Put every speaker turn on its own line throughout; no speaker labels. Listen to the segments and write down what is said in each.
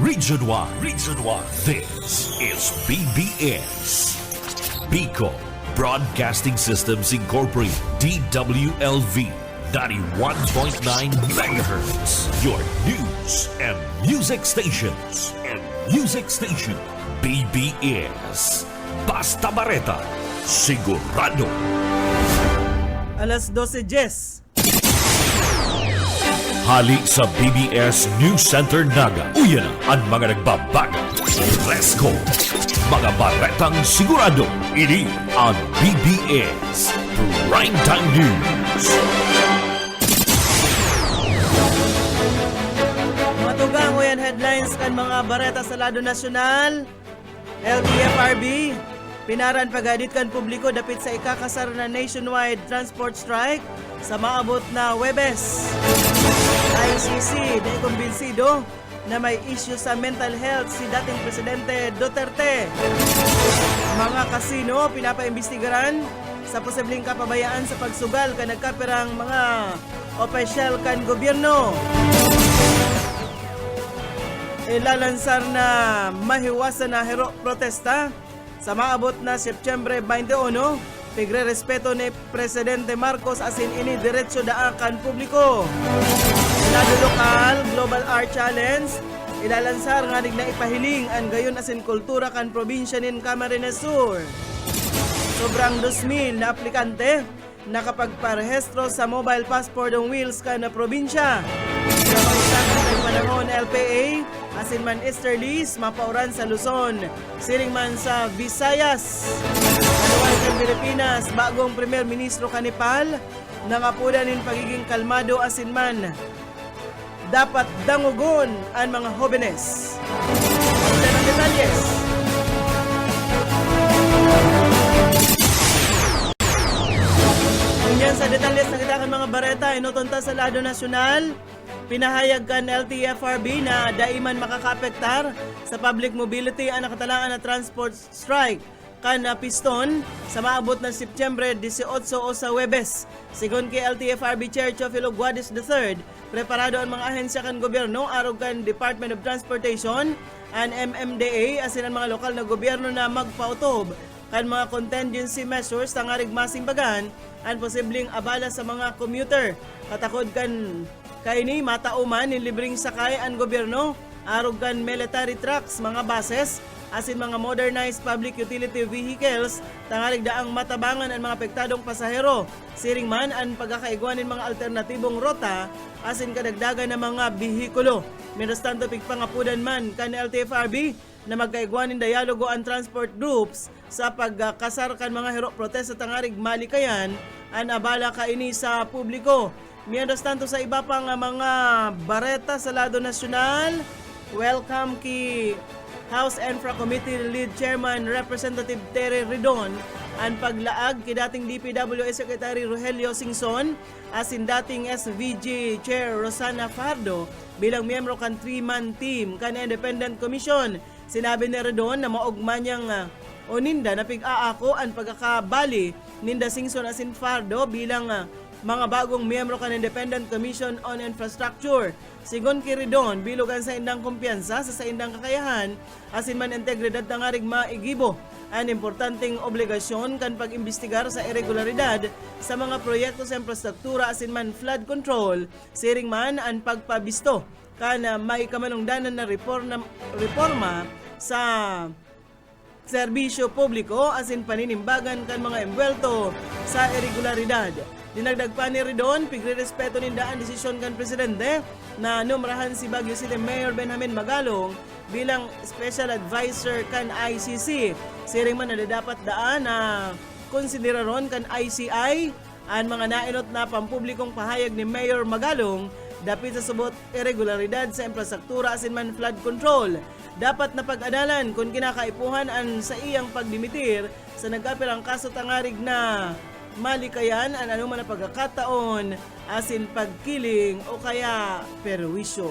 Region 1. Region 1. This is BBS. Bicol Broadcasting Systems Incorporated. DWLV 91.9 MHz. Your news and music stations. BBS. Basta Bareta. Sigurado.
Alas 12:10.
Hali sa BBS News Center Naga. Uyan ang mga nagbabaga. Fresco. Mga baretang sigurado. Ini ang BBS Primetime News.
Mga tugang uyan headlines kan mga bareta sa lado nasyonal. LTFRB pinaran pagadit kan publiko dapit sa ikakasar na nationwide transport strike sa maabot na Webes. ICC dahil kumbinsido na may issue sa mental health si dating Presidente Duterte. Mga kasino pinapaimbestigaran sa posibleng kapabayaan sa pagsugal kan nagkapirang mga opisyal kan gobyerno. Ilalansar na mahiwasan na hero protesta sa maabot na Setyembre 21. Pigre-respeto ni Presidente Marcos asin ini diretso daakan publiko. Lado lokal, Global Art Challenge, ilalansar nga na ipahiling ang gayon asin kultura kan probinsya nin Camarines Sur. Sobrang 2,000 na aplikante nakapagparehistro sa mobile passport on wheels kan na probinsya. Sa mga panahon LPA, asin man Easterlies, mapauran sa Luzon, siring man sa Visayas. Anuan ng Pilipinas, bagong Premier Ministro kanipal, nangapuda nin pagiging kalmado asin man dapat dangugon ang mga jóvenes. Sa ng detalyes. Ganyan sa detalyes na kita mga bareta, inutunta sa lado nasyonal, pinahayag kan LTFRB na daiman makakapektar sa public mobility ang nakatalaan na transport strike kan piston sa maabot na Setyembre 18 o sa Webes. Sigon kay LTFRB Chair Chofilo Guadis III, preparado ang mga ahensya kan gobyerno arog kan Department of Transportation and MMDA asin ang mga lokal na gobyerno na magpautob kan mga contingency measures tangarig masimbagan ang posibleng abala sa mga commuter. Katakod kan kaini matauman ni libreng sakay ang gobyerno arog kan military trucks, mga buses asin mga modernized public utility vehicles tangalig daang matabangan ang mga apektadong pasahero. Siring man ang pagkakaiguan ng mga alternatibong rota asin kadagdagan ng mga bihikulo. Mientras tanto pigpangapudan man kan LTFRB na magkaiguan ng dialogo ang transport groups sa pagkasar kan mga hero protesta tangarig malikayan ang abala kaini sa publiko. Mientras tanto sa iba pang mga bareta sa lado nasyonal, welcome ki House Infra Committee Lead Chairman Representative Terry Ridon ang paglaag kay dating DPWH Secretary Rogelio Singson asin dating SVG Chair Rosana Fardo bilang miyembro kan 3-man team kan Independent Commission. Sinabi ni Ridon na maugma niyang oninda na pig-aako ang pagkakabali ninda Singson asin Fardo bilang mga bagong miyembro kan Independent Commission on Infrastructure. Sigon kay Ridon, bilugan sa indang kumpiyansa sa indang kakayahan asin man integridad tangarig maigibo ang importanteng obligasyon kan pag-imbestigar sa irregularidad sa mga proyekto sa infrastruktura asin man flood control, siring man ang pagpabisto kan maikamanungdanan na reforma sa serbisyo publiko asin paninimbagan kan mga embwelto sa irregularidad. Dinagdag pa ni Ridon, pigre-respeto ninda ang desisyon kan Presidente na numrahan si Baguio City Mayor Benjamin Magalong bilang Special Advisor kan ICC. Siring man na dapat daan na konsideraron kan ICI ang mga nainot na pampublikong pahayag ni Mayor Magalong dapit sa subot irregularidad sa infrastruktura asin man flood control. Dapat na pag-adalan kung kinakaipuhan ang sa iyang pagdimitir sa nagkapirang kaso tangarig na malikayan ang anuman na pagkakataon asin pagkiling o kaya perwisyo.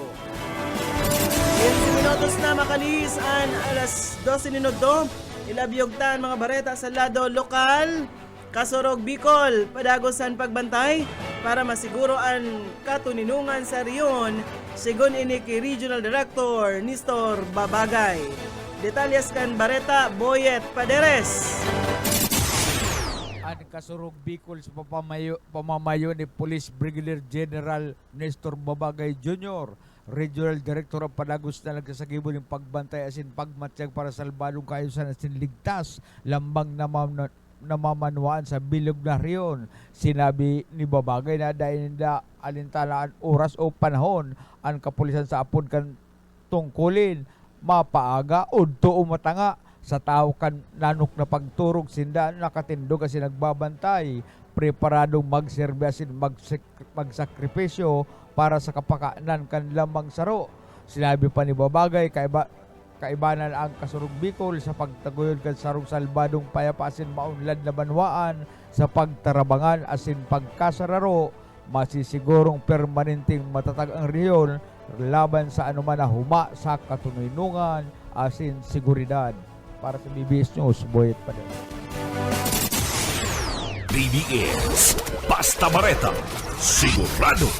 15 minutos na makalis ang alas 12 minuto. Ilabyogtan mga bareta sa lado lokal. Kasorog Bicol, padagosan pagbantay para masiguro ang katuninungan sa riyon sigon ini kay Regional Director Nestor Babagay. Detalyes kan Bareta Boyet Paderes.
Ang kasurog Bicol sa pamamayo ni Police Brigadier General Nestor Babagay Jr., Regional Director of Panagos na nagsasagibo ng pagbantay asin pagmatsyag para sa salbadong kaayusan asin ligtas lambang namamanwaan sa bilog na riyon. Sinabi ni Babagay na dahil na alintalaan oras o panahon ang kapulisan sa apod kan tungkulin mapaaga udto o matanga sa tao kan nanok na pagturog sinda nakatindog kasi nagbabantay preparadong magserbi asin magsakripisyo para sa kapakanan kan lamang saro. Sinabi pa ni Babagay kaibanan ang kasurog Bicol sa pagtaguyod kan sarong salbadong payapa asin maunlad na banwaan sa pagtarabangan asin pagkasararo masisigurong permanenteng matatag ang riyon laban sa anuman na huma sa katunoynungan asin seguridad. Para sa BBS News, Boyet Paderes.
BBS Basta Bareta, sigurado.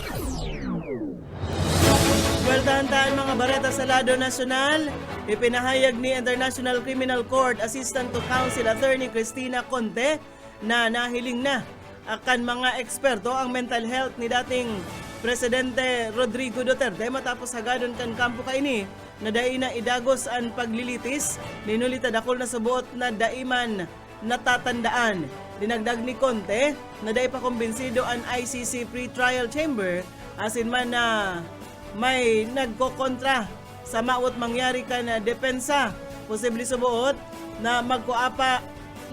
Sweldahan mga bareta sa lado nasyonal, ipinahayag ni International Criminal Court Assistant to Counsel Attorney Cristina Conte na nahiling na akan mga eksperto ang mental health ni dating Presidente Rodrigo Duterte matapos hagadon kan kampo kaini na dai na idagos ang paglilitis ninulita dakol na subuot na daiman natatandaan. Dinagdag ni Conte na dai pa kumbinsido ang ICC pre-trial chamber asin man na may nagkokontra sa maot mangyari ka na depensa. Posible subuot na magkuapa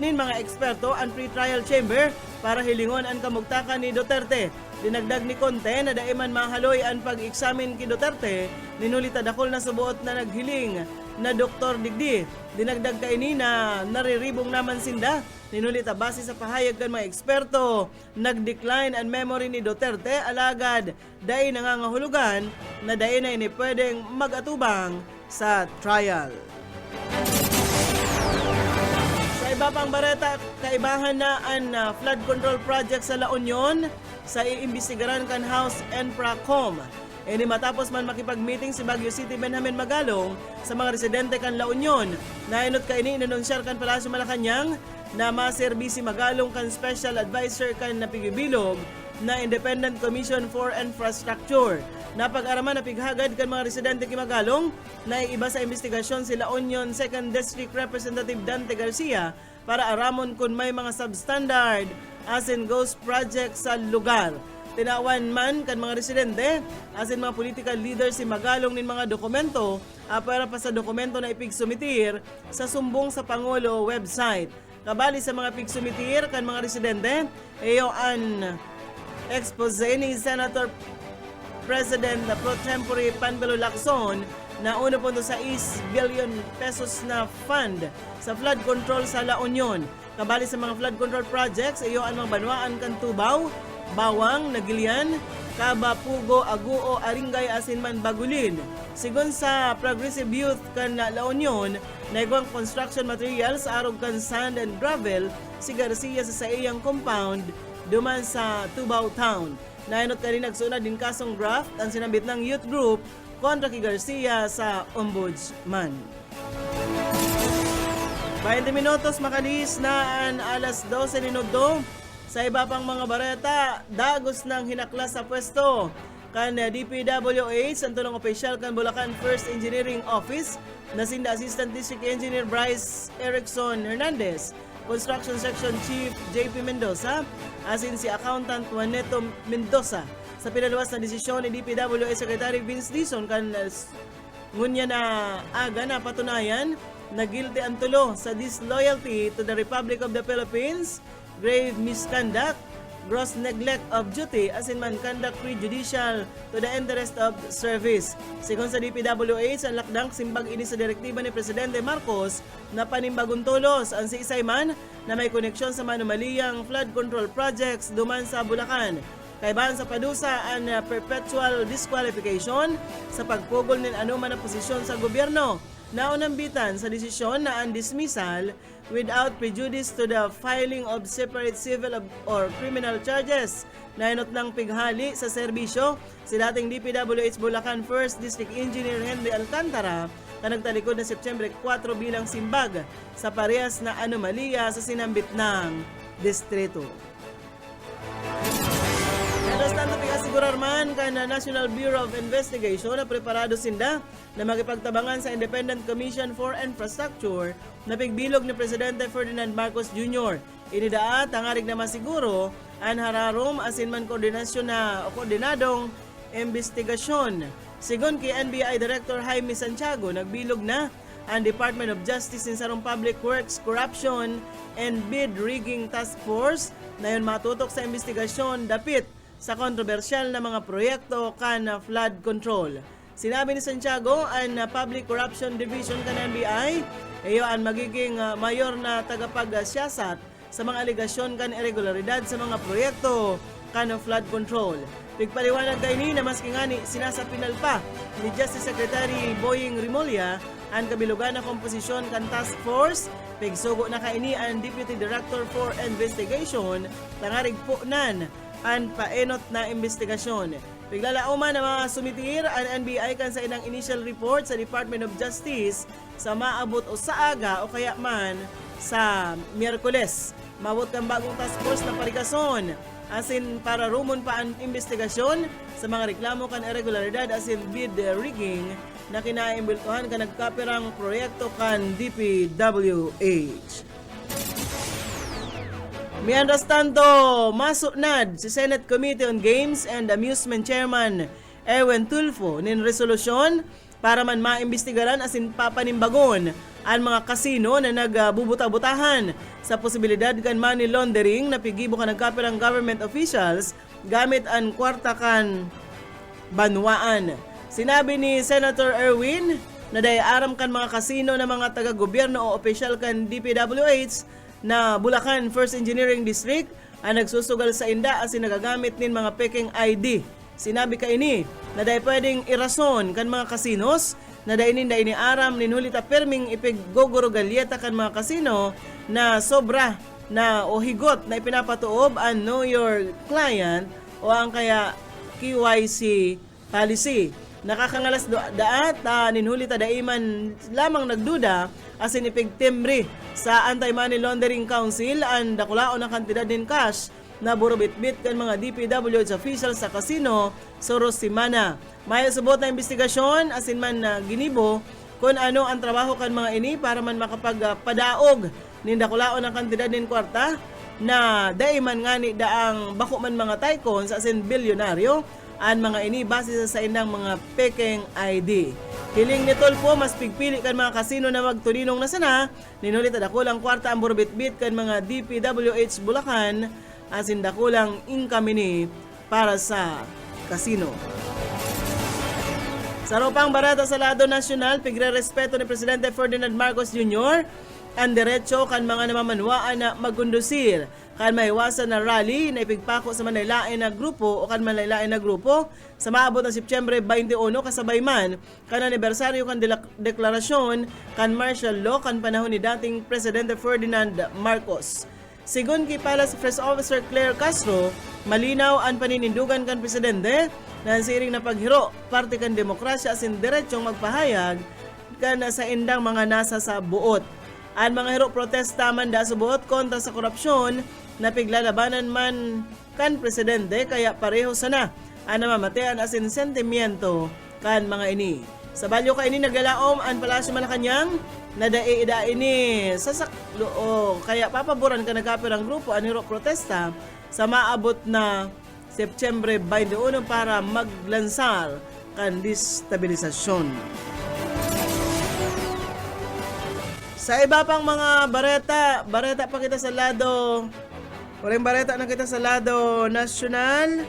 nin mga eksperto ang pre-trial chamber para hilingon ang kamugtakan ni Duterte. Dinagdag ni Conte na daiman mahaloy ang pag-examine ki Duterte, ninulita dakol na subuot na naghiling na Dr. Digdi. Dinagdag kaini na nariribong naman sinda, ninulita base sa pahayag kan mga eksperto, nag-decline ang memory ni Duterte alagad dai nangangahulugan na dai na ini pwedeng mag-atubang sa trial. Iba pang bareta, kaibahan na ang flood control project sa La Union sa iimbestigaran kan House Enfracom. Ini matapos man makipag-meeting si Baguio City Benjamin Magalong sa mga residente kan La Union. Nainot ka ini inanunsyar kan Palasyo Malacanang na maserbi si Magalong kan Special Advisor kan Napigibilog na Independent Commission for Infrastructure. Napag-araman na pighagad kan mga residente ki Magalong na iba sa investigasyon si La Union 2nd District Representative Dante Garcia para aramon kung may mga substandard as in ghost project sa lugar. Tinawan man kan mga residente as in mga political leaders si Magalong nin mga dokumento para pa sa dokumento na ipigsumitir sa sumbong sa Pangulo website. Kabali sa mga pigsumitir kan mga residente, iyo an expose ni Senator President na pro tempore Panbelo Lacson na 1.6 billion pesos na fund sa flood control sa La Union. Kabali sa mga flood control projects, iyo ang mga banwaan kan Tubaw, Bawang, Nagilian, Kaba, Pugo, Aguo, Aringay, Asinman, Bagulin. Sigon sa Progressive Youth kan La Union, naigwang construction materials, arog kan sand and gravel, si Garcia sa iyang compound, duman sa Tubaw Town. Nainot ka rin nagsunod din kasong graft ang sinambit ng youth group kontra kay Garcia sa Ombudsman. 20 minutos makalis na ang alas 12 minuto. Sa iba pang mga bareta, dagos ng hinaklas sa pwesto kan DPWH ang tulong opisyal kan Bulacan First Engineering Office na sinda Assistant District Engineer Bryce Erickson Hernandez, Construction Section Chief JP Mendoza, asin si Accountant Juaneto Mendoza. Sa pinaluwas na desisyon ni DPWH Secretary Vince Dizon kan ngunya na aga na patunayan na guilty ang tulo sa disloyalty to the Republic of the Philippines, grave misconduct, gross neglect of duty, as in man conduct prejudicial to the interest of service. Sigon sa DPWH, ang lakdang simbag ini sa direktiba ni Presidente Marcos na panimbagong tulos ang si Isayman na may koneksyon sa manumaliyang flood control projects duman sa Bulacan. Kaibahan sa padusa ang perpetual disqualification sa pagpugol ng anuman na posisyon sa gobyerno. naunambitan sa desisyon na ang dismissal without prejudice to the filing of separate civil or criminal charges na inot ng pighali sa serbisyo si dating DPWH Bulacan 1st District Engineer Henry Alcantara na nagtalikod na Setyembre 4 bilang simbag sa parehas na anomalya sa sinambit ng distrito. Understand na pinasigurar man ka na National Bureau of Investigation na preparado sinda na makipagtabangan sa Independent Commission for Infrastructure na pigbilog ni Presidente Ferdinand Marcos Jr. Inidaat tangarig na masiguro ang hararom asin man koordinasyon na o koordinadong investigasyon. Sigon kay NBI Director Jaime Santiago, nagbilog na ang Department of Justice in Sarong Public Works Corruption and Bid Rigging Task Force na yun matutok sa investigasyon dapit sa kontrobersyal na mga proyekto kan flood control. Sinabi ni Santiago ang Public Corruption Division kan NBI iyo ang magiging mayor na tagapag-siyasat sa mga aligasyon kan irregularidad sa mga proyekto kan flood control. Pigpaliwanag kay ni na maski nga ni sinasapinal pa ni Justice Secretary Boying Rimulya ang kabilugan na komposisyon kan task force. Pigsugo na kaini ang Deputy Director for Investigation tangarig po nan ang paenot na investigasyon. Piglalauman na mga sumitir ang NBI kan sa inang initial report sa Department of Justice sa maabot o sa aga o kaya man sa Miyerkules. Mabot kang bagong task force na parikason asin para rumon pa ang investigasyon sa mga reklamo kan irregularidad asin bid rigging na kinaimbultuhan kan nagkapirang proyekto kan DPWH. Mientras tanto, masunad si Senate Committee on Games and Amusement Chairman Erwin Tulfo nin resolusyon para man maimbestigaran asin papanimbagon ang mga kasino na nagbubuta-butahan sa posibilidad kan money laundering na pigibo kan nagkapirang government officials gamit ang kwarta kan banwaan. Sinabi ni Senator Erwin na dayaram kan mga kasino na mga taga-gobyerno o opisyal kan DPWH na Bulacan 1st Engineering District ang nagsusugal sa inda asin nagagamit nin mga peking ID. Sinabi kaini na dahil pwedeng irason kan mga kasinos na dahil ini aram ninulita perming ipiggogoro galyeta kan mga kasino na sobra na o higot na ipinapatuob ang Know Your Client o ang kaya KYC policy. Nakakangalas daat ninhulita daiman lamang nagduda asin ipigtimbre sa Anti-Money Laundering Council ang dakulaon ng kantidad din cash na burubit-bit kan mga DPWH officials sa kasino Soros Simana. May subot na investigasyon asin man ginibo kung ano ang trabaho kan mga ini para man makapagpadaog nin dakulaon ng kantidad din kwarta na daiman ngani daang bako man mga tycoons asin bilyonaryo ang mga ini base sa indang mga peking ID. Hiling ni Tulfo mas pigpili kan mga kasino na magtulinong na sana, ninulit dakulang kwarta ang burbit-bit kan mga DPWH Bulacan asin dakulang income ni para sa kasino. Sa ropang barata sa lado nasyonal, pigre-respeto ni Presidente Ferdinand Marcos Jr. ang diretso kan mga namamanwaan na magkondusir kan maiwasan na rally na ipigpako sa manlaylain na grupo o kan manlaylain na grupo sa maabot ng Setyembre 21 kasabay man kan anibersaryo kan deklarasyon kan martial law kan panahon ni dating Presidente Ferdinand Marcos. Sigun kay Palace Press Officer Claire Castro, malinaw ang paninindugan kan Presidente na ang siring na paghiro parte kan demokrasya asin diretsyong magpahayag kan sa indang mga nasa sa buot. Ang mga hero protesta man da subot kontra sa korupsyon na piglalabanan man kan Presidente kaya pareho sana ang namamatean asin sentimiento kan mga ini. Sa balyo ka ini naglalaom ang Palasyo Malacanang na daida ini sasaklo o kaya papaboran ka nagkapirang grupo ang hero protesta sa maabot na Setyembre 21 para maglansar kan destabilisasyon. Sa iba pang mga bareta pa kita sa lado, walang bareta na kita sa lado nasyonal.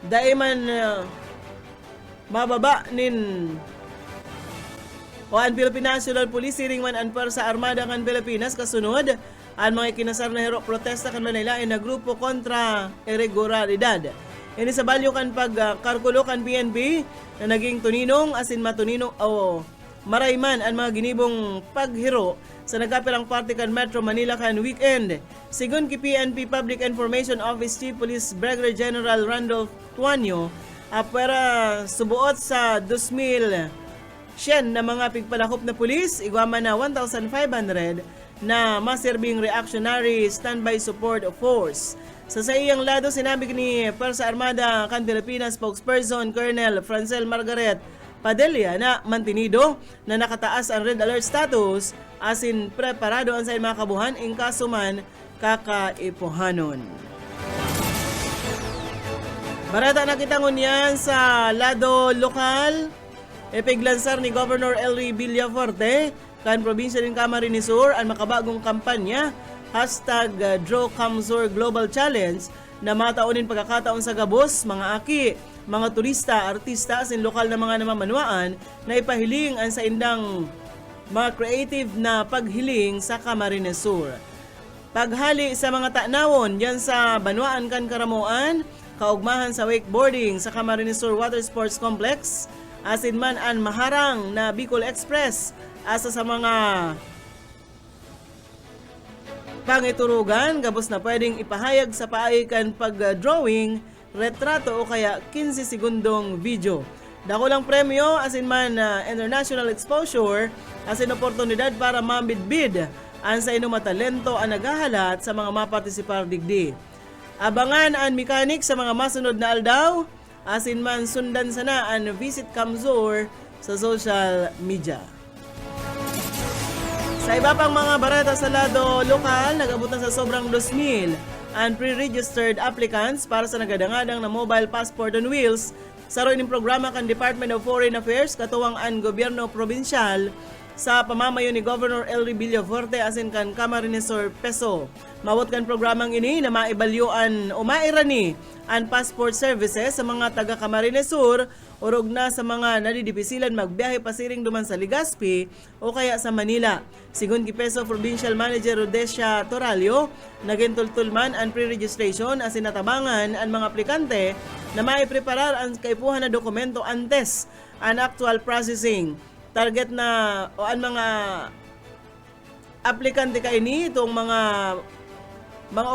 Daiman mababa nin o ang Philippine National Police siring man anpar sa Armada kan Pilipinas kasunod ang mga kinasar na hero protesta kan Manilain na grupo kontra irregularidad. Ini sa balyo kan pagkarkulo kan PNP na naging tuninong asin matuninong o marayman ang mga ginibong paghiro sa nagkapirang parte kan Metro Manila kan weekend. Sigun ki PNP Public Information Office Chief Police Brigadier General Randolph Tuanyo, apera subuot sa 2,000 na mga pigpalakop na pulis, igwama na 1,500 na maserbing reactionary standby support force. Sa iyang lado, sinabi ni Persa Armada kan Pilipinas spokesperson Colonel Francel Margaret Padilla na mantinido na nakataas ang red alert status asin preparado ang sa mga kabuhan in kaso man kakaipuhanon. Barata nakitangon yan sa lado lokal, epiglansar ni Governor Elry Villafuerte kan probinsya ng Camarines Sur ang makabagong kampanya #DrawCamSur Global Challenge na mataunin pagkakataon sa gabos, mga aki, mga turista, artista, asin lokal na mga namamanuaan na ipahiling ang sa indang mga creative na paghiling sa Camarines Sur. Paghali sa mga tanawon yan sa Banwaan kan Karamuan, kaugmahan sa wakeboarding sa Camarines Sur Water Sports Complex, asin man ang maharang na Bicol Express asa sa mga pangiturugan, gabos na pwedeng ipahayag sa paaikan pag-drawing, retrato o kaya 15 segundong video. Dakulang premyo, asin man international exposure, asin oportunidad para mambidbid ang sa inong matalento ang naghahalat sa mga mapartisipar digdi. Abangan ang mekanik sa mga masunod na aldaw, asin man sundan sana ang Visit Camsur sa social media. Sa iba pang mga barata sa lado lokal, nag-abot na sa sobrang 2,000 ang pre-registered applicants para sa nagadangadang na mobile passport on wheels sa roining programa kan Department of Foreign Affairs katuwang ang gobyerno probinsyal sa pamamayo ni Governor Elry Villafuerte asin kan Camarines Sur Peso. Mawot kan programang ini na maibalyuan o mairani ang passport services sa mga taga Camarines Sur urog na sa mga nadidipisilan magbiyahe pasiring duman sa Legazpi o kaya sa Manila. Sigun ki Peso Provincial Manager Rodesia Toralio, nagintultulman ang pre-registration asin natabangan ang mga aplikante na maipreparar ang kaipuhan na dokumento antes ang actual processing. Target na o ang mga aplikante kay ni itong mga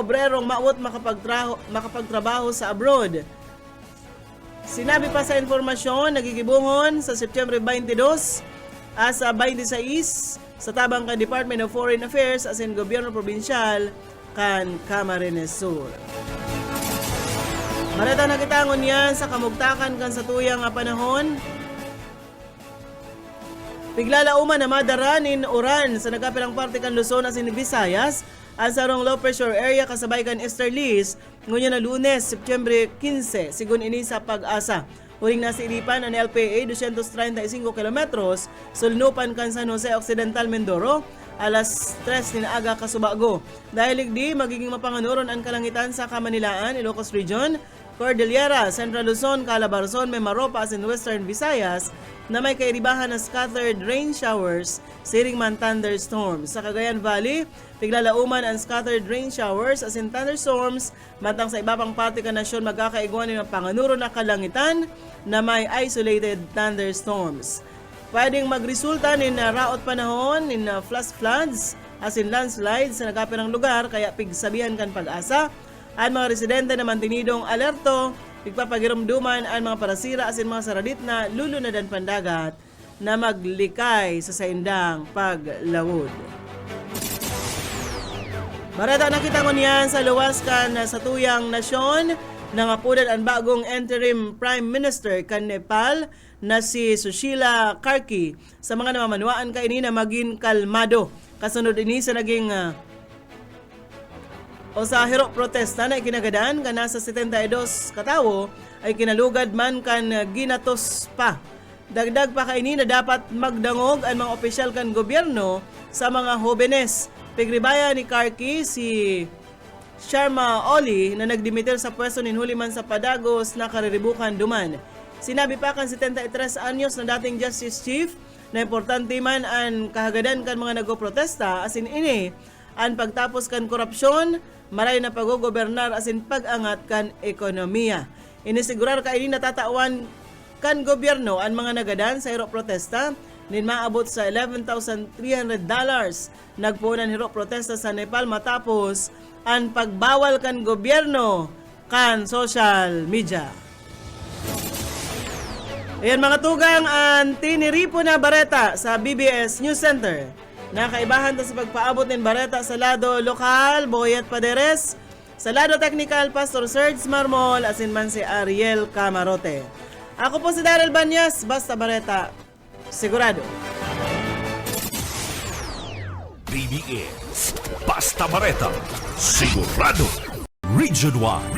obrerong maawot makapagtrabaho sa abroad. Sinabi pa sa informasyon, nagigibuhon sa September 22 asa 26 sa tabang kan Department of Foreign Affairs asin gobyerno probinsyal kan Camarines Sur. Marita nakitangon yan sa kamugtakan kan sa tuyang panahon. Piglalauman na madaranin uran sa nagkapilang parte kan Luzon asin Visayas ang sarong low pressure area kasabay kan Easterlies ngunyan na Lunes, September 15 sigun ini sa Pag-asa. Huling nasa ilipan ang LPA 235 kilometros sulnupan kan San Jose Occidental Mindoro alas 3 ni aga kasubago. Dahil ligdi magiging mapanganuron ang kalangitan sa Kamanilaan, Ilocos Region, Cordillera, Central Luzon, Calabarzon, Mimaropa, and Western Visayas na may kairibahan na scattered rain showers, siring man thunderstorms. Sa Cagayan Valley, tiglalauman ang scattered rain showers as in thunderstorms, matang sa iba pang parte ka nasyon magkakaiguan ng panganuro na kalangitan na may isolated thunderstorms. Pwedeng magresulta nin raot panahon, nin flash floods, as in landslides sa nagkapirang lugar, kaya pigsabihan kan Pag-asa. Ang mga residente na mantinidong alerto, pigpapagiramduman ang mga parasira asin mga saradit na lulunadan pandagat na maglikay sa saindang paglawod. Barata nakitangon yan sa luwas kan sa tuyang nasyon, nangapunan ang bagong interim Prime Minister kan Nepal na si Sushila Karki sa mga namamanuaan kaini na maging kalmado. Kasunod ini sa naging o sa hirok protesta na ikinagadaan ka nasa 72 katawo ay kinalugad man kan ginatos pa. Dagdag pa kaini na dapat magdangog ang mga opisyal kan gobyerno sa mga hobenes. Pigribaya ni Karki si Sharma Oli na nagdimitir sa pwesto ni Huliman sa Padagos na kariribukan duman. Sinabi pa kan 73 anyos na dating Justice Chief na importante man ang kahagadan kan mga nagpo-protesta asin ini ang pagtapos kan korupsyon, maray na pag-gobernar asin pag-angat kan ekonomiya. Inisigurar ka ini natatawan kan gobyerno ang mga nagadan sa hiro protesta nin maabot sa $11,300 nagpunan hiro protesta sa Nepal matapos ang pagbawal kan gobyerno kan social media. Ayan mga tugang, ang tiniripo na bareta sa BBS News Center. Nakaibahan ta sa pagpaabot ng bareta sa lado lokal, Boyet Paderes, sa lado technical, Pastor Serge Marmol, asin man si Ariel Camarote. Ako po si Daryl Banyas, basta bareta, sigurado.
BBS Basta Bareta Sigurado Region 1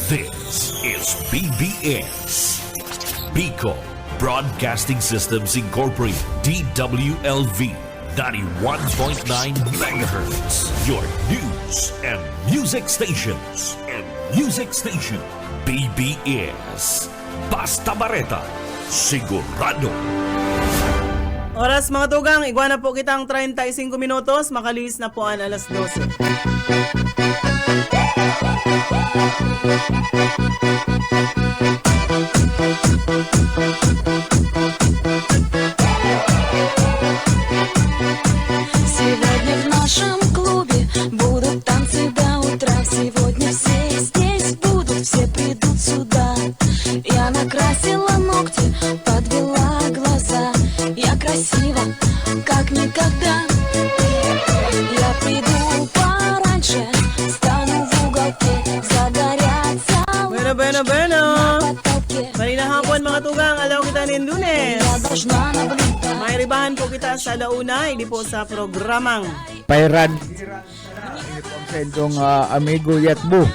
This is BBS Bicol Broadcasting Systems Incorporated DWLV 91.9 MHz your news and music stations BBS Basta Bareta Sigurado.
Oras mga tugang, iguana po kitang 35 minutos, makalis na po ang alas 12.
Сегодня в нашем клубе будут танцы до утра. Сегодня все здесь будут, все придут сюда. Я накрасила ногти, подвела глаза. Я красива, как никогда. Я приду пораньше, стану в уголке. Загорятся
Bueno.
на потолке.
Malinang hapon mga tugang, alaw kita nin Lunes.
Я должна наблюдать.
May ribahan po kita sa launa, hindi po sa programang.
Pairan. Ini po ang sa inyong amigo Yatbu.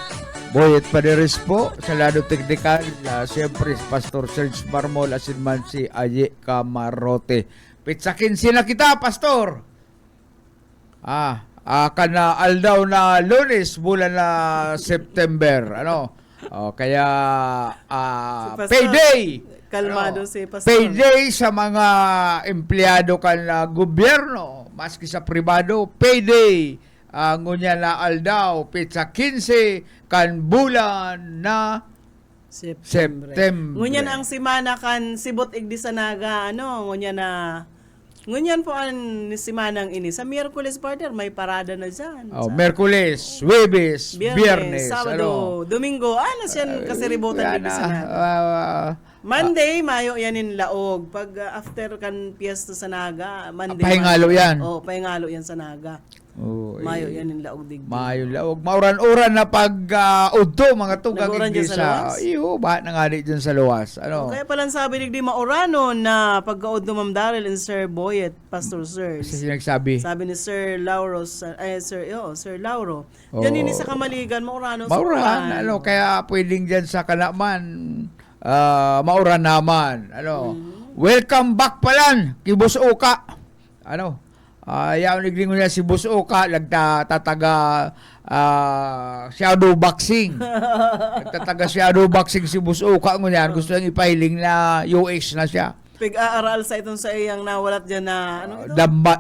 Boyet Paderes po, sa lado technical, siyempre Pastor Serge Marmol, asin man si Aye Camarote. Pitsakin sila kita, Pastor! Kana aldaw na Lunes, bulan na September, kaya
Si Pastor,
payday!
kalmado si Pastor.
Payday sa mga empleyado kan gobyerno, maski sa pribado, payday. Ngunya na aldaw, pizza 15 kan bulan na September.
Ngunyan ang simana kan sibot igdi sa naga, ngunyan po ang simanang ini. Sa Miyerkules partner, may parada na dyan. Sa
Merkules, Webes, Biyernes,
Sabado, Domingo, siyan kasi ribotan igdi sa naga. Monday, mayo yanin laog. Pag after kan piyesta sa naga, Monday.
Pahingalo yan.
Pahingalo yan sa naga. Mayo yanin laog digdi.
Mayo laog. Mauran-uran na pag udto, mga tugang
Nag-uran dyan sa luwas?
ba na nga di dyan sa luwas.
Kaya palang sabi digdi maorano na pagkaod no Ma'am Daryl and Sir Boyet, Pastor Sir.
Kasi sinagsabi.
Sabi ni Sir Lauro, Sir Lauro. Yan ini sa Kamaligan, maurano.
Mauran, kaya pwedeng dyan sa Kanaman, mauran naman. Welcome back palan, kibus Oka. Yaw naglingon niya si Bus Oka, nagtataga shadow boxing. Nagtataga shadow boxing si Bus Oka ngunyan. Gusto niyang ipahiling na UX na siya.
Pig-aaral sa itong sa iyang nawalat dyan na,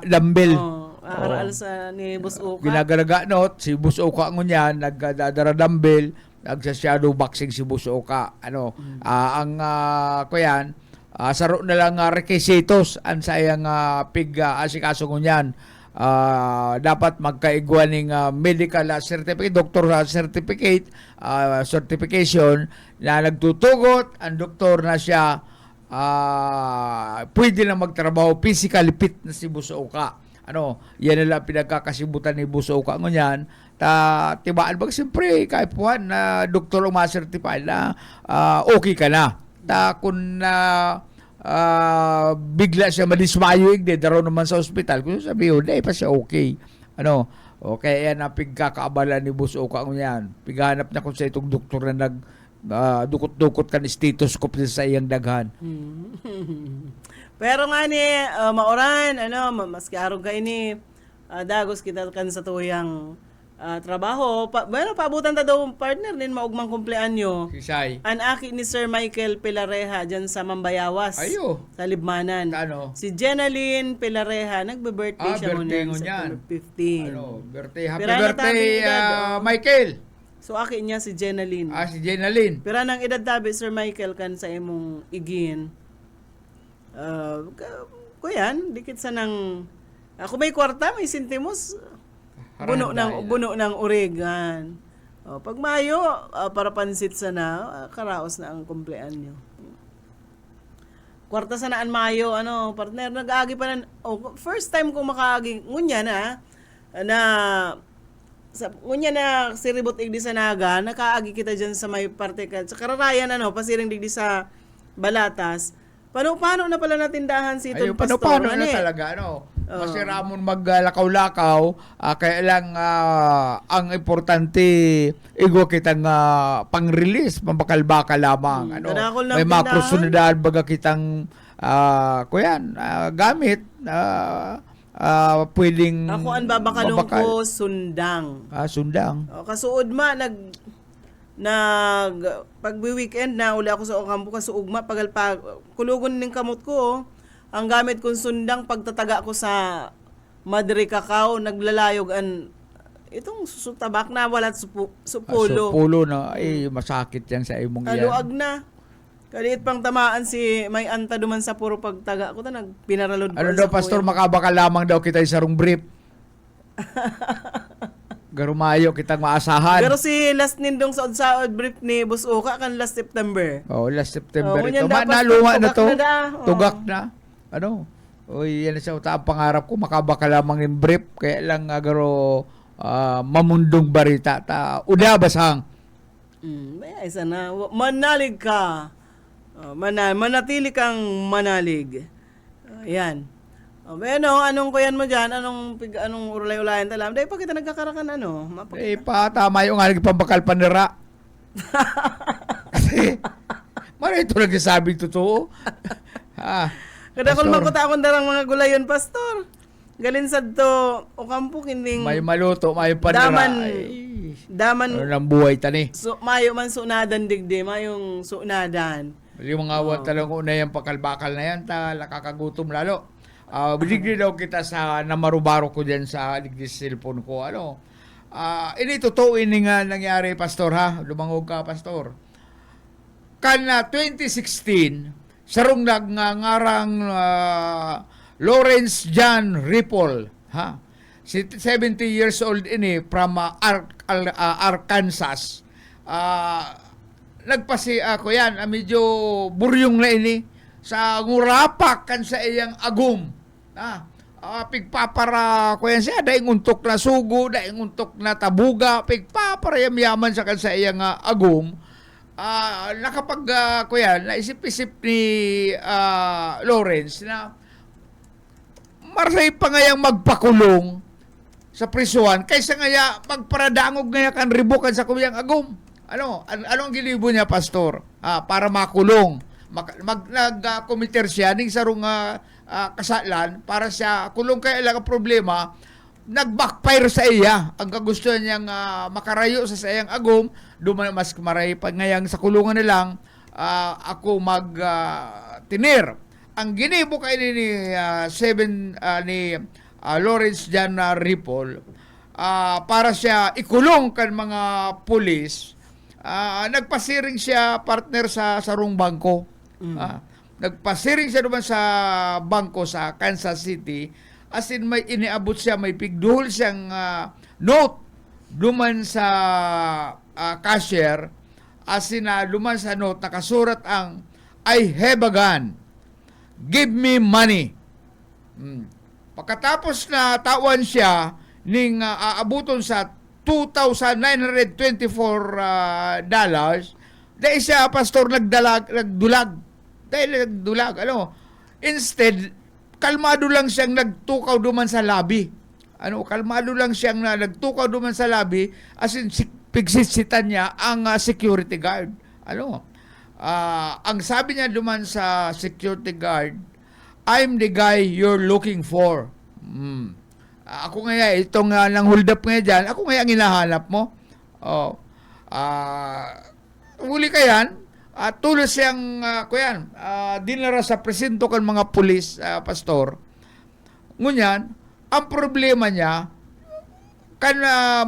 Dumbbell.
aaral sa ni Bus Oka.
Ginagaraga not, si Bus Oka ngunyan, nagdadara dumbbell, nagsa-shadow boxing si Bus Oka. Kuyan, saro na lang requisitos an sa iyang asikaso ngunyan. Dapat magkaigwa ng medical certificate, doctor certificate, certification na nagtutugot ang doktor na siya pwede na magtrabaho, physically fit na si Bus Oka. Yan na lang pinagkakasibutan ni Bus Oka ngunyan. Tibaan bang siyempre kahit puhan na doktor o ma-certify na okay ka na. Kung bigla siya madismayo daro naman sa ospital, kung sabihin, pa siya okay. Okay, yan ang pigkakaabala ni Bus Oka ngunyan. Pighanap niya kung sa itong doktor na dukot-dukot kan stethoscope sa iyang daghan.
Pero nga ni, maoran, maski arog ka ini, dagos kita kan sa tuyang trabaho. Paabutan ta daw partner nin maugmang kumpleanyo.
Kisay.
An aki ni Sir Michael Pilareja dyan sa Mambayawas.
Ayo.
Sa Libmanan.
Si
Jenaline Pilareja, nagbe-birthday siya
birthday
ngunyan,
ngunyan.
September 15.
Birthday, happy
Pirana
birthday,
tabi,
Michael.
So aki niya si Jenalyn.
Si Jenalyn.
Pero nang edad tabi, Sir Michael, kan sa imong igin, kuyan, dikit sa nang, ako may kwarta, may sintimos, buno ng urigan. Pag Mayo, para pansit sa na, karaos na ang kumplean nyo. Kwarta sa naan Mayo, partner, nag-aagi pa na, first time ko makaagi, ngunya na si Ribot Igdi sa Naga, nakaagi kita dyan sa may parte ka. Sa Kararayan, pasiring digdi sa Balatas. Paano na pala natindahan si Ton Pastor?
Paano na talaga, Kasi ramon maglakaw-lakaw, kaya lang ang importante, igo kitang pang-release, mabakal-bakal lamang.
Kadakol ng
May
tindahan.
makrosunidad, baga kitang, gamit, pwedeng
Ako ang babakalong ko, sundang.
Sundang.
Kasuod pag weekend na uli ako sa Ocampo kasuugma kulugon ning kamot ko. Ang gamit kong sundang pagtataga ko sa Madre Cacao, naglalayog itong sutabak na walat supulo.
Supulo na, masakit yan sa imong yan.
Haluag na. Kaliit pang tamaan si may anta duman sa puro pagtaga ko nagpinaralod ko.
Ano daw, Pastor, makabaka lamang daw kita sa sarong brief. Garumayo kitang maasahan.
Pero si last nindong sa brief ni Boss Oka kan last September.
Last September.
Ngunyan
Ito,
dapat
naluma na
tugak
to.
na da.
Tugak na. Yan siya. Ang pangarap ko, makabaka lamang yung brief. Kaya lang, mamundong barita. Uda basang.
May isa na. Manalig ka. Manatili kang manalig. Yan. Anong kuyan mo dyan? Anong ulay-ulayan talam? Dahil pa kita nagkakarakan
Tama yung nga nagpambakal panira. Kasi, ito nagsasabing totoo.
Kada kung
Pastor.
makuta akong darang mga gulayon, Pastor. Galin sa to, Ocampo, kinding
May maluto, may panira.
daman,
Ano ng buhay tani.
mayo man sunadan digdi, mayong sunadan.
Yung mga awat talagang una yung pakalbakal na yan, nakakagutom lalo. Biligli daw kita sa namarubaro ko dyan sa digdi cellphone ko. Ini totoo ini nga nangyari, Pastor, ha? Lumangog ka, Pastor. Kan 2016, sarong nagngarang Lawrence John Ripple, ha? 70 years old ini from Arkansas. Nagpasi ako yan, medyo buryong na ini sa ngurapak kan sa iyang agum. Pigpapara ko yan siya, daing untok na sugo, daing untok na tabuga, pigpapara yaman sa kan sa iyang agum. Naisip-isip ni Lawrence na maray pa ngayang magpakulong sa prisuan kaysa ngaya magparadangog ngaya kan ribukan sa kuyang agum. Ano ang gilibo niya, Pastor? Para makulong. Nag-committer siya ning sarong kasalan para siya kulong kaya lang ang problema. Nag-backfire sa iya. Ang kagusto niyang makarayo sa sayang agum, mas maray pa ngayang sa kulungan na lang, ako tinir. Ang ginibo kay ni Lawrence John Ripple, para siya ikulong kan mga pulis, nagpasiring siya partner sa sarong bangko. Nagpasiring siya naman sa bangko sa Kansas City. As in, may iniabot siya, may pigduhol siyang note duman sa cashier. As in, duman sa note, nakasurat ang, I have a gun. Give me money. Pagkatapos na tawan siya, ning aabuton sa $2,924, dahil siya, Pastor, nagdulag. Instead, kalmado lang siyang nagtukaw duman sa labi. Kalmado lang siyang nagtukaw duman sa labi, as in, pigsisitan niya ang security guard. Ang sabi niya duman sa security guard, I'm the guy you're looking for. Ako nga, itong nang hold up nga dyan, ako nga ang hinahanap mo. Huli ka yan, tulos siyang, dinara sa presinto kan mga pulis, Pastor. Ngunyan, ang problema niya, kan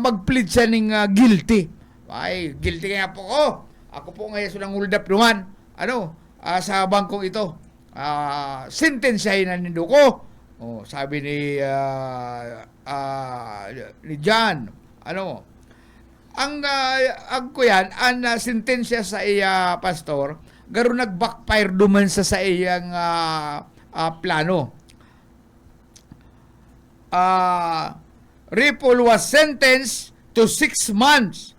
mag-plead siya ng guilty.
Ay, guilty nga po ko. Ako po ngayon silang hold up naman. Sa bangkong ito. Sentensyahin na nindo ko. Sabi ni John, ang kuyan, ang sentensya sa iya pastor, garo nag-backfire duman sa iyang plano. Ripple was sentenced to 6 months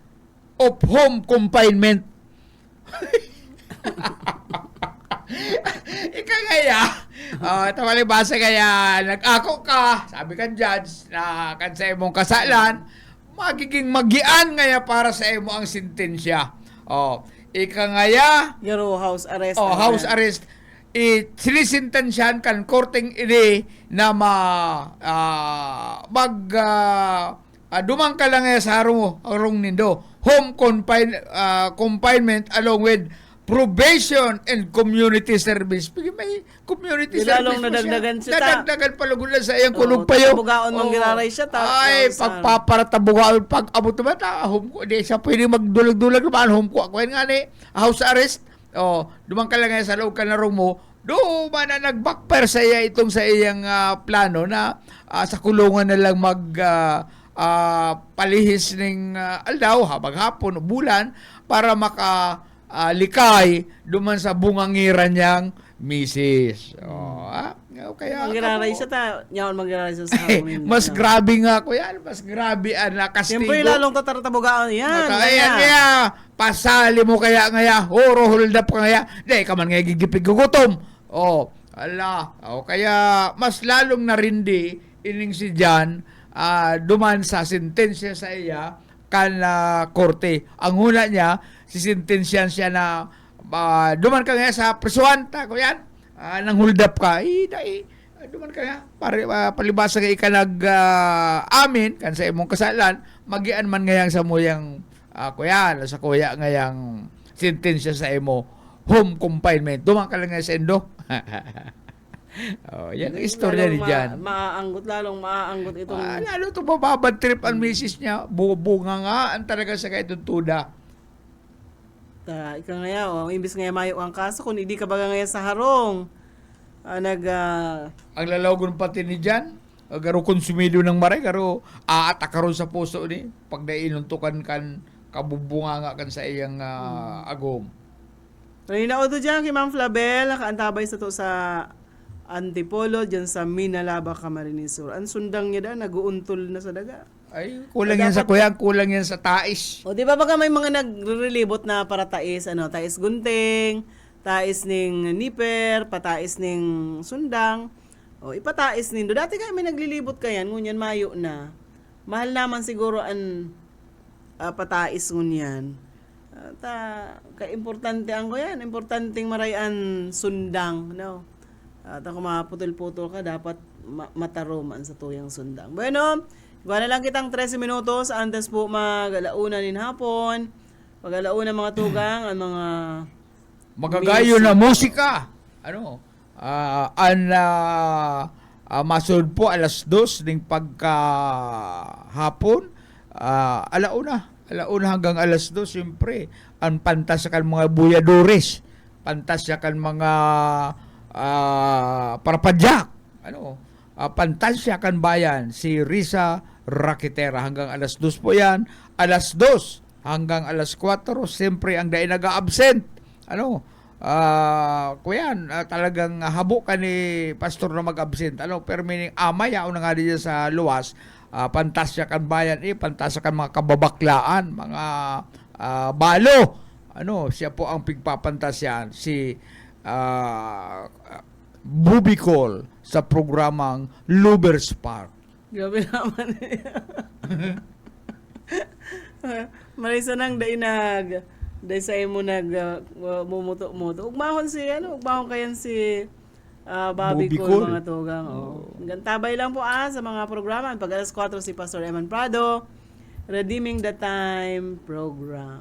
of home confinement. Ika ngaya, tamali basa kaya nag-ako ka, sabi kan judge, na kan sa imong kasalan, magiging magian ngaya para sa imo ang sentensya. Ika ngaya,
Garo house arrest.
house arrest. Sinisintensyahan kan korteng ini na dumang ka lang sa arong nindo. Home confinement along with probation and community service. May community
Di
service
lalong
po
nadagdagan siya, ta.
Nadagdagan pala sa iyang kulog pa yun.
Tabugaon mong giraray siya, ta.
Ay, pagpaparatabugaon, pag-abot naman, home ko. Di siya pwede magdulag-dulag naman. Home ko. Ako yun nga ni, house arrest. Dumang ka lang sa loob ka na room mo. Man na nag-backfire sa iya itong sa iyang plano na sa kulungan na lang palihis ng aldaw, habang hapon o bulan, para likay duman sa bungangiran niyang misis. Kaya
Manggiraray siya, ta. Yaon manggiraray siya sa amin.
mas grabe nga ko yan. Mas grabe ang kastigo.
Siyempre, lalong tataratabugaan. Yan.
Ayan kaya. Pasali mo kaya ngaya. Hold up ka ngaya. Di, ka man nga gigipig gugutom. Kaya mas lalong narindi ining si Jan duman sa sentensya sa iya kan korte. Ang huna niya, sisintensyan siya na duman ka nga sa presuanta ko yan. Nang hold up ka, duman ka nga. Palibasa ka amin kan sa imong kasalan, magian man ngayang sa muyang sa kuya ngayang sentensya sa imo home confinement. Duman ka lang nga sa endo. Yan ang istorya ni Jan.
Lalong maaanggot itong...
Lalo ito bababad trip ang misis niya. Bunga nga ang talaga sa kaitong tuda.
Ika ngaya, imbis ngaya mayo ang kaso, kung hindi ka baga ngaya sa harong,
Ang lalawagon pati ni Jan, garo konsumido ng maray, garo aatak karon sa puso ni, pag nainuntukan kan, kabubunga nga kan sa iyang agom.
Rinao to dyan kay Ma'am Flabel, nakaantabay sa to sa Antipolo, dyan sa Minalaba, Camarines Sur. Ang sundang niya da, nag-uuntol na sa daga.
Ay, kulang yan sa kuya, kulang yan sa tais.
O di ba baka may mga nagre-relibot na para tais, tais gunting, tais ning niper, patais ning sundang, o ipatais nindo. Dati kaya may naglilibot kayan, ngunyan mayo na. Mahal naman siguro ang patais ngunyan. Ka-importante ang ko yan, importanteng marayan sundang, no? At ako maputol-putol ka, dapat mataroman sa tuyang sundang. Bueno, gawa na lang kitang 13 minutos, antes po mag-alauna nin hapon, pag-alauna mga tugang, ang mga
Magagayo na musika. Masunod po alas 2 ng pagkahapon. Alauna hanggang alas 2, siyempre. Ang pantasya kan mga buyadores. Pantasya kan mga parapadyak. Pantasya kan bayan. Si Risa Rakitera. Hanggang alas 2 po yan. Alas 2 hanggang alas 4. Siyempre, ang dahil nag-absent. Kuyan, talagang habo ka ni pastor na mag-absent. Pero meaning, maya na nga diyan sa luwas, pantasya kan bayan, pantasya kan mga kababaklaan, mga balo. Siya po ang pigpapantasyan, si Bubicol sa programang Lubers Park.
Grabe naman. Marisa nang dainag. Dahil sa imo mumuto-muto. Ugmahon kayan si Bobby Cole, mga tugang. Gantabay lang po sa mga programa. Pag alas 4 si Pastor Eman Prado, Redeeming the Time program.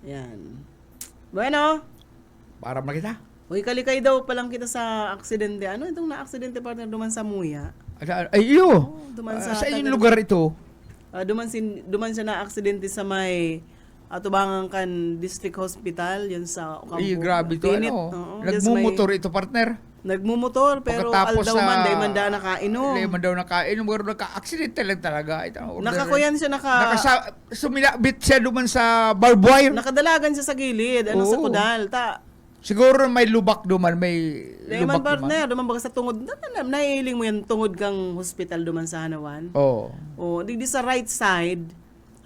Yan. Bueno.
Para makita.
Uy, kalikay daw palang kita sa aksidente. Ano itong na-aksidente partner duman sa Muya?
Ay, iyo.
Duman
Sa inyong lugar ito?
Duman siya na aksidente sa may atubangan kan district hospital yan sa Ocampo.
Ay, grabe to.
Tinit,
Ano?
oo.
Nagmumotor ito, partner.
Nagmumotor pero
Pagkatapos
aldaw man dahil man da nakainom.
Hindi man daw nakainom. Pero naka-accident lang talaga.
Nakakuyan siya
Sumilabit siya duman sa barbed wire.
nakadalagan siya sa gilid, sa
Oo.
kudal.
Siguro may lubak duman. May
Dahil man
lubak duman.
partner, duman baga sa tungod, naiiling mo yan tungod kang hospital duman sa Hanawan.
Oo.
Di sa right side,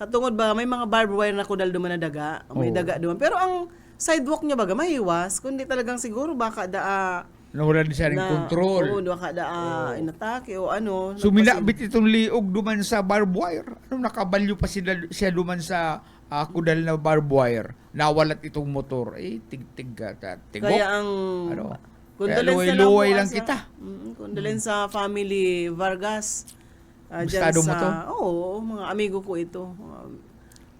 sa tungod ba, may mga barbed wire na kudal duman na daga. May
Oo.
daga duman. Pero ang sidewalk niya baga, mahiwas. Kundi talagang siguro baka
Nahulan siya ng control.
Oo, baka inatake o ano.
Sumilabit itong liog duman sa barbed wire. Nakabalyo pa siya duman sa kudal na barbed wire. Nawalat itong motor. Tigok.
Kaya ang
Kaya
condolence na
luway
po
lang
sa-
kita.
Condolence sa family Vargas.
Gustado mo to?
Oo, mga amigo ko ito.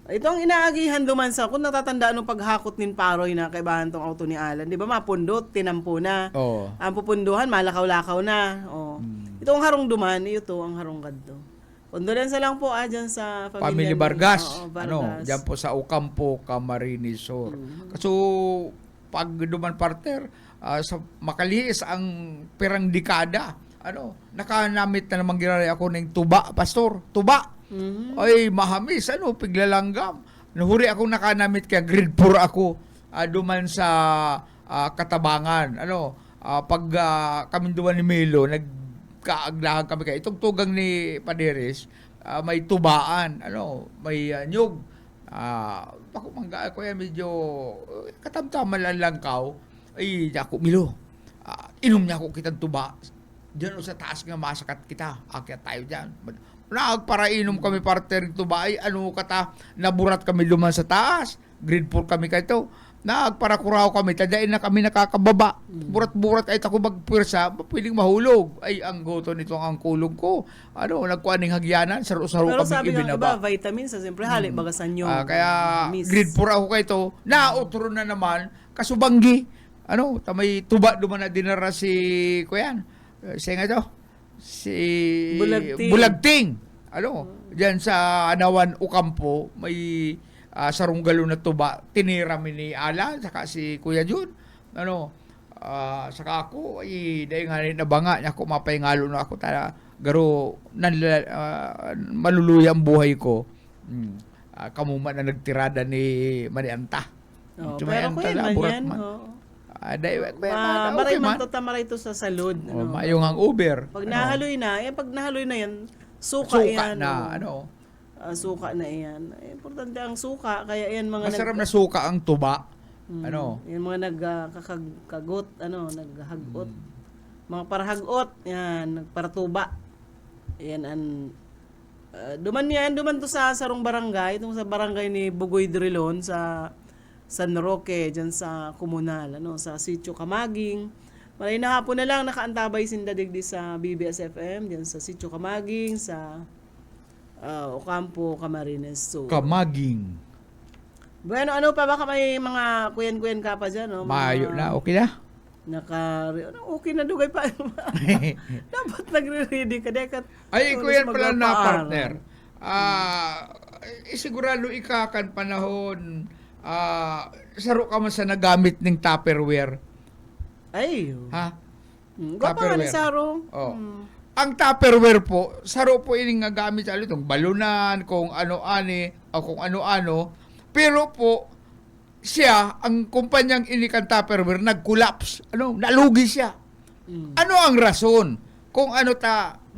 Ito ang inaagihan duman sa, kung natatandaan nung paghakot nin Paroy na kaibahan tong auto ni Alan. Di ba mapundot, tinampo na.
Oo.
Ang pupunduhan, malakaw-lakaw na. Oh. Ito ang harong duman, ito ang harong kadto. Condolence lang po dyan sa
Family
ni-
Vargas.
Oo, Vargas.
Diyan po sa Ocampo, Camarines Sur. So, pag duman partner, sa makaliis ang pirang dekada, nakanamit na namang ginari ako ng tuba, pastor, tuba. Ay, mahamis, piglalanggam. Nahuri akong nakanamit kaya grade 4 ako duman sa Katabangan. Pag kami duman ni Milo, nagkaaglahan kami kaya. Itong tugang ni Paderes, may tubaan, may nyug. Ako mangga ako yan, medyo katamtaman lang langkaw. Ay, ako, Milo, inom niya ako kitang tuba. Diyan sa taas nga masakat kita. Akyat tayo dyan. Nagparainom kami partner tuba. Ay, naburat kami luman sa taas. Grade 4 kami kayo. Nagparakuraw kami. Tadain na kami nakakababa. Burat-burat ay ako magpwersa. Piling mahulog. Ay, ang goto nito ang kulog ko. Nagkuaning hagyanan. Saro-saro
Pero
kami
sabi nga,
ibinaba.
iba, vitamins, siyempre halik bagasan nyo.
Kaya
Miss.
grade 4 ako kayo. Nautro na naman. Kasubanggi. May tuba duman na dinara si Kuyan. Siya nga to? Si Bulagting. Diyan sa Anawan, Ocampo, may sarunggalo na tuba. Tinira mi ni Ala, saka si Kuya Jun. Saka ako, dahil nga nabanga niya ako, mapahingalo na ako. Garo, maluluya ang buhay ko. Kamuma na nagtirada ni Marianta. Si
Pero
Marianta
kuya
la,
man
burat
yan.
man.
Maray
Okay
man
man.
to sa salud.
Mayong ang Uber.
Pag nahaloy na, pag nahaloy na yan, suka yan.
na,
Suka na yan. Importante ang suka, kaya yan mga
masarap na suka ang tuba.
Yan mga nagkakagot, naghagot. Mga parahagot, yan, nagparatuba. Yan ang duman to sa sarong barangay, itong sa barangay ni Bugoy Drilon sa San Roque, dyan sa komunal, sa Sitio Camaging. Malay na hapon na lang, nakaantabay sindadigdi sa BBS FM, dyan sa Sitio Camaging, sa Ocampo, Camarines Sur.
Kamaging.
Bueno, ano pa, baka may mga kuyan-kuyan ka pa dyan, no?
Mayo na, okay na?
Okay na dugay pa. Dapat nagre-ready ka.
Ay, kuyan pala na partner. Sigurado ikakan panahon, saro ka man sa nagamit ng Tupperware.
Ay.
Ha?
Gwapa nga ni Saro.
Oh. Ang Tupperware po, saro po ining nga gamit sa itong balunan, kung ano-ani, o kung ano-ano. Pero po, siya, ang kumpanyang inikan Tupperware, nag-collapse. Nalugi siya. Ano ang rason? Kung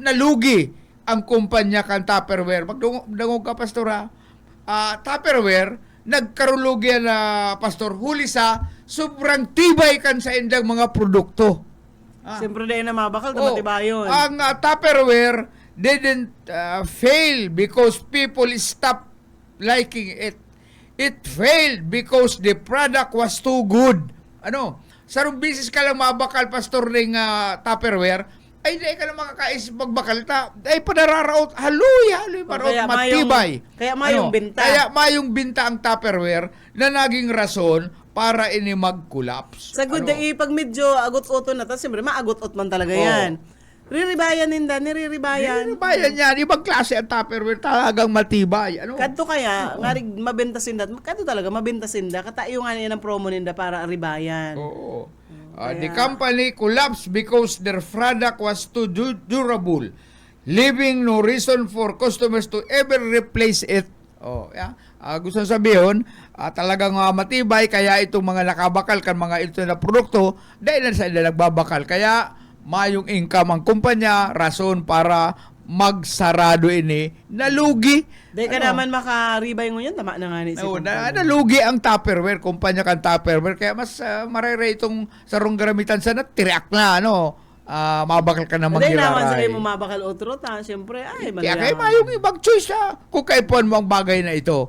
nalugi ang kumpanya kan Tupperware. Magdungog ka, Pastora. Tupperware, nagkarulugi na, Pastor, huli sa sobrang tibay kan sa indang mga produkto.
Siyempre dahil na mabakal, tamatibayon.
Ang Tupperware didn't fail because people stopped liking it. It failed because the product was too good. Sarong bisis ka lang mabakal, Pastor, ng Tupperware, ay di ka lang makakaisip magbakal ta. Ay panararaot, haluya,
Kaya
matibay.
Kaya mayong binta.
Kaya mayong binta ang Tupperware na naging rason para ini mag-collapse.
Sa good day, pag medyo agot-oto na, tapos siyempre maagot-ot man talaga
Oo.
yan. Riribayan ninda, niriribayan.
Bayan yan, ibang klase ang Tupperware, talagang matibay. Ano?
Kadto kaya, nga rin mabenta sinda, kadto talaga mabenta sinda, katayo nga niya ng promo ninda para ribayan.
Oo. The
Kaya-
company collapsed because their product was too durable, leaving no reason for customers to ever replace it. Oh, yeah. Gusto sabihin, talagang matibay, kaya itong mga nakabakal kan mga ito na produkto, dahil na sila nagbabakal. Kaya mayong income ang kumpanya, rason para magsarado ini, nalugi.
Dahil ka naman makaribay mo yan, tama na nga ni si
No,
kumpanya.
nalugi ang Tupperware, kumpanya kan Tupperware, kaya mas marere itong sarong garamitan sana, tiriak na, mabakal ka na
Dahil naman sa
maghiraray.
mo mabakal otro ta, siyempre, ay,
Kaya
malalaman.
kaya mayong ibang choice kung kaipuan mo ang bagay na ito.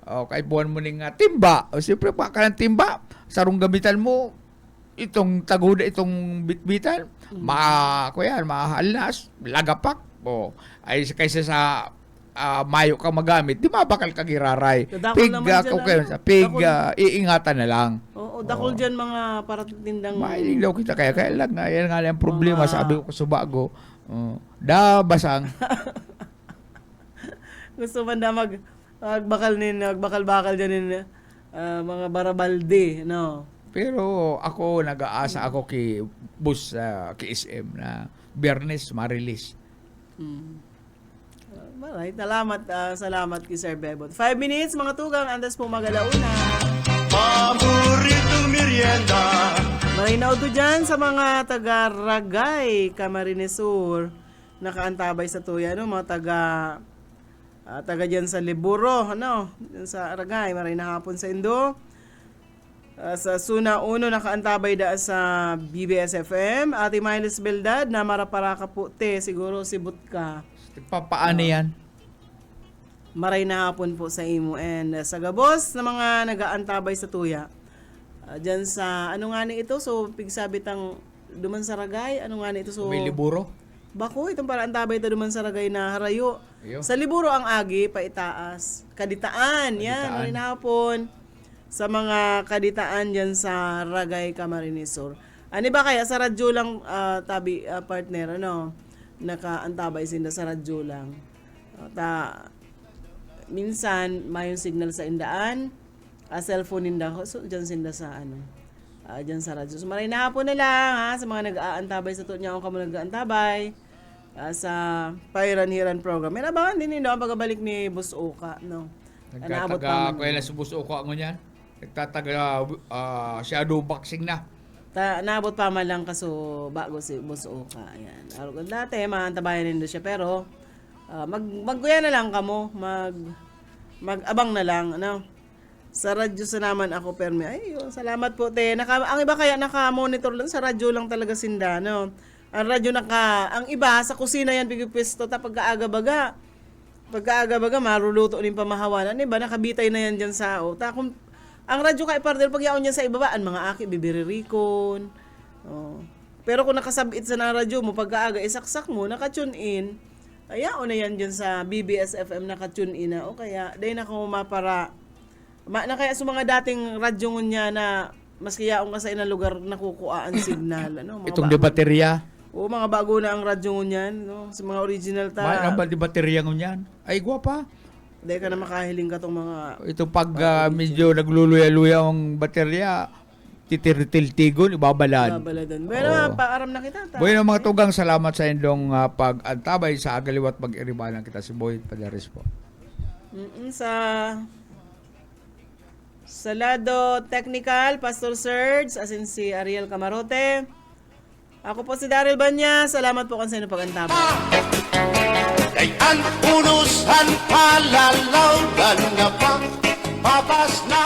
Kaipuan mo ng timba. Siyempre, baka ng timba, sarong gamitan mo, itong taguda, itong bitbitan, mahalnas, lagapak, ay kaysa sa mayo ka magamit, di mabakal ka giraray.
Dadakol naman dyan,
Iingatan na lang.
Oo, dakol dyan mga para tindang...
Mahilig daw kita, kaya lang nga, yan nga lang ang problema,
Mga-
sabi ko sa bago, basang.
Gusto man na magbakal-bakal dyan in mga barabalde, no?
Pero ako, nag-aasa ako kay bus kay SM na Biyernes ma-release.
Alright, salamat kay Sir Bebot. 5 minutes, mga tugang, andas po magalauna.
Paboritong merienda.
Marinaw to dyan sa mga taga-Ragay, Camarines Sur. Nakaantabay sa tuya, no? Mga taga dyan sa Liburo, ano? Dyan sa Ragay, marina hapon sa Indo. Sa Suna Uno, nakaantabay da sa BBS FM. Ate Miles Beldad, na maraparaka po, te, siguro si Butka.
Papaano yan?
Maray na hapon po sa imo. And sa gabos na mga nagaantabay sa tuya. Diyan sa, ano nga ni ito? So, pigsabit ang duman sa Ragay. Ano nga ni ito? So,
May liburo?
bako, itong para antabay ito duman sa Ragay na harayo.
Iyo.
Sa Liburo ang agi, paitaas. Kaditaan, yan, maray na hapon. Sa mga kaditaan dyan sa Ragay, Camarines Sur. Ano ba kaya? Sa radyo lang, partner, ano? Nakaantabay sinda sa radyo lang. Minsan, may yung signal sa indaan. Cellphone ninda ko. So, dyan sinda sa dyan sa radyo. So, maray na hapon na lang, ha? Sa mga nag-aantabay sa tunya kung kamo nag-aantabay. Sa Pairan-Hiran program. May nabangan din ang pagbabalik ni Boss Oka, no? Naabot pa
Nagtataga, kaya na subuso ko ako niyan. Nagtataga shadow boxing na.
Naabot pa man lang kaso bago si Boss Oka. Ayan. Dati, maantabayan din siya. Pero, magkuya na lang kamo. Mag-abang na lang. Ano? Sa radyo sa naman ako, permi. Ay, salamat po, te. Ang iba kaya naka-monitor lang. Sa radyo lang talaga sinda, no? Ang radyo ang iba, sa kusina yan, pigipisto. Tapos pagkaaga-baga, maruluto din pamahawanan. Iba, nakabitay na yan dyan sa kung ang radyo kay partner, pag yaon niya sa ibabaan, mga aki, bibiririkon. Pero kung nakasabit sa na radyo mo, pagkaaga, isaksak mo, naka-tune in. Ayaw na yan dyan sa BBS FM, naka-tune in na. O kaya, dahil na kung mapara, na kaya sa mga dating radyo niya na, maski yaon ka sa inang lugar, nakukuhaan signal. Ano, mga
Itong di baterya.
mga bago na ang radyo niyan, no? Sa mga original ta.
May nambal di baterya ngunyan. Ay, gwapa.
Dahil ka na makahiling ka tong mga...
Ito pag medyo nagluluya-luya ang baterya, titirtil-tigon, ibabalad.
Babaladan. Pero paaram na kita.
Bueno, mga tugang, salamat sa inyong pag-antabay sa agaliwat mag-iribanan kita. Si Boy Padares po.
Sa lado technical, Pastor Serge, as in si Ariel Camarote. Ako po si Daryl Banya. Salamat po kung sa inyo pag-antabay.
Kay ang unusan palalawgan nga pang papas na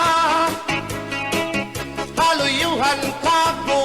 haluyuhan ka po